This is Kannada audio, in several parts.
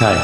ಹಾಯ್.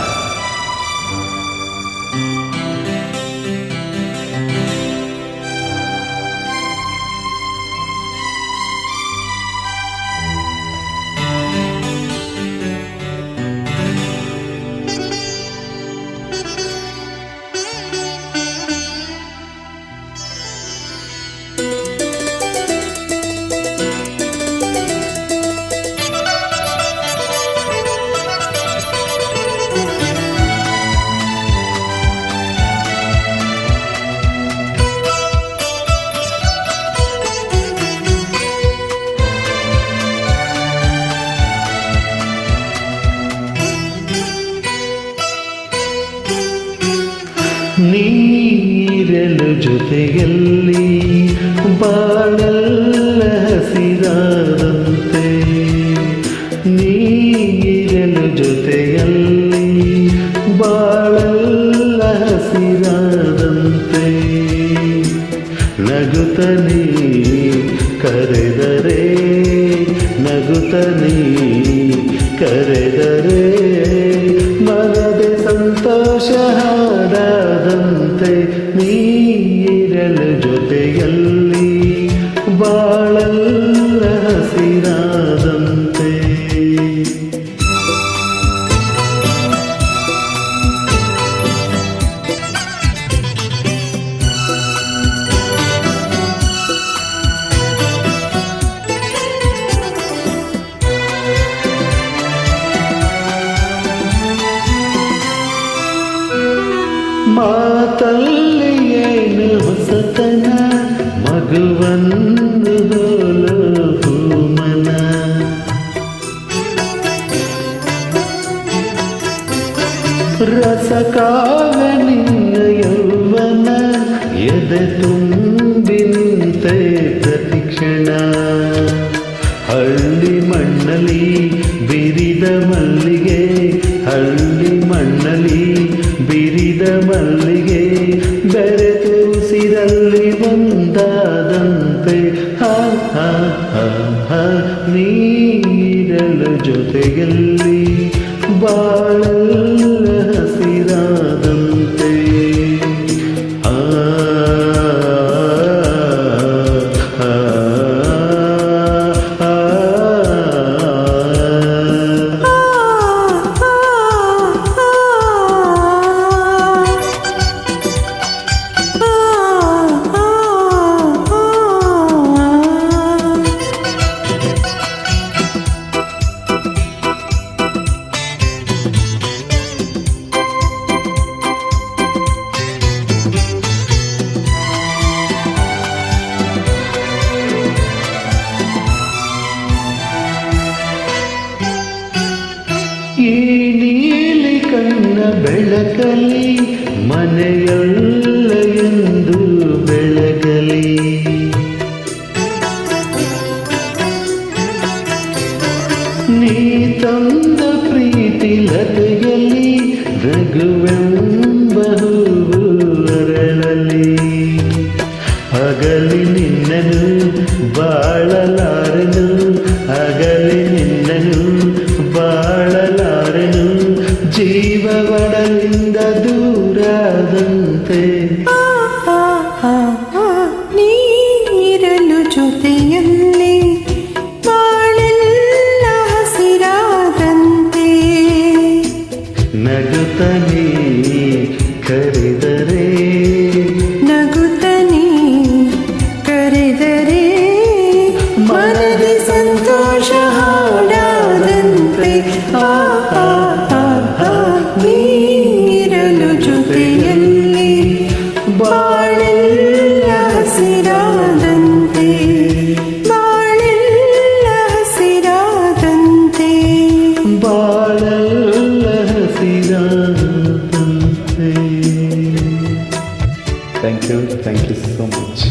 ನೀರಲು ಜೊತೆಯಲ್ಲಿ ಬಾಳಲ್ಲ ಹಸಿರಾದಂತೆ, ನೀರಲು ಜೊತೆಯಲ್ಲಿ ಬಾಳಲ್ಲ ಹಸಿರಾದಂತೆ, ನಗುತ್ತನೇ ಕರೆದರೆ ನಗುತ್ತನೇ ಕರೆದರೆ ಮನದೆ ಸಂತೋಷ ಹಾಡಾದಂತೆ, ನೀರಲು ಜೊತೆಯಲ್ಲಿ ಬಾಳಲ್ಲ ಹಸಿರಾದಂತೆ. ಮಾತಲ್ಲಿ ಏನು ಹೊಸತನ, ಮಗುವನ್ನು ಹೋಲೋ ಭೂಮನ, ರಸಕಾವ ನಿನ್ನ ಯೌವನ, ಎದೆ ತುಂಬಿ ನಿಂತೆ ಪ್ರತಿಕ್ಷಣ, ಹಳ್ಳಿ ಮಣ್ಣಲಿ ಬಿರಿದ ಮಲ್ಲಿಗೆ, ಹಳ್ಳಿ ಮಣ್ಣಲಿ ಬಿರಿದ ಮಲ್ಲಿಗೆ, ಬೆರೆತು ಉಸಿರಲ್ಲಿ ಒಂದಾದಂತೆ, ಹಾ ಹಾ ಹಾ ಹಾ, ನೀರಲು ಜೊತೆಯಲ್ಲಿ ಬಾಳಲ್ಲ ಹಸಿರಾದಂತೆ. ಈ ನೀಲಿ ಕಣ್ಣ ಬೆಳಕಲಿ ಮನೆಯಲ್ಲ ಎಂದು ಬೆಳಗಲಿ, ನೀ ತಂದ ಪ್ರೀತಿ ಲತೆಯಲ್ಲಿ ನಗುವೆಂಬ ಹೂವು ಅರಳಲಿ, ಅಗಲಿ ನಿನ್ನನು ಬಾಳಲಾರನು, ಅಗಲಿ ನಿನ್ನನು ಬಾಳಲಾರನು, ಜೀವವಡಲಿಂದ ದೂರಾದಂತೆ, ನೀರಲು ಜೊತೆಯಲ್ಲಿ ಬಾಳೆಲ್ಲ ಹಸಿರಾದಂತೆ, ನಗುತ್ತನೇ ಕರೆದರೆ ನಗುತ್ತನೇ ಕರೆದರೆ ಮನದಿ ಸಂತೋಷ ಹಾಡಾದಂತೆ, ನೀರಲು ಜೊತೆಯಲ್ಲಿ ಬಾಳೆಲ್ಲ ಹಸಿರಾದಂತೆ, ಬಾಳೆಲ್ಲ ಹಸಿರಾದಂತೆ, ಬಾಳಲ್ಲ ಹಸಿರಾದಂತೆ. Thank you so much.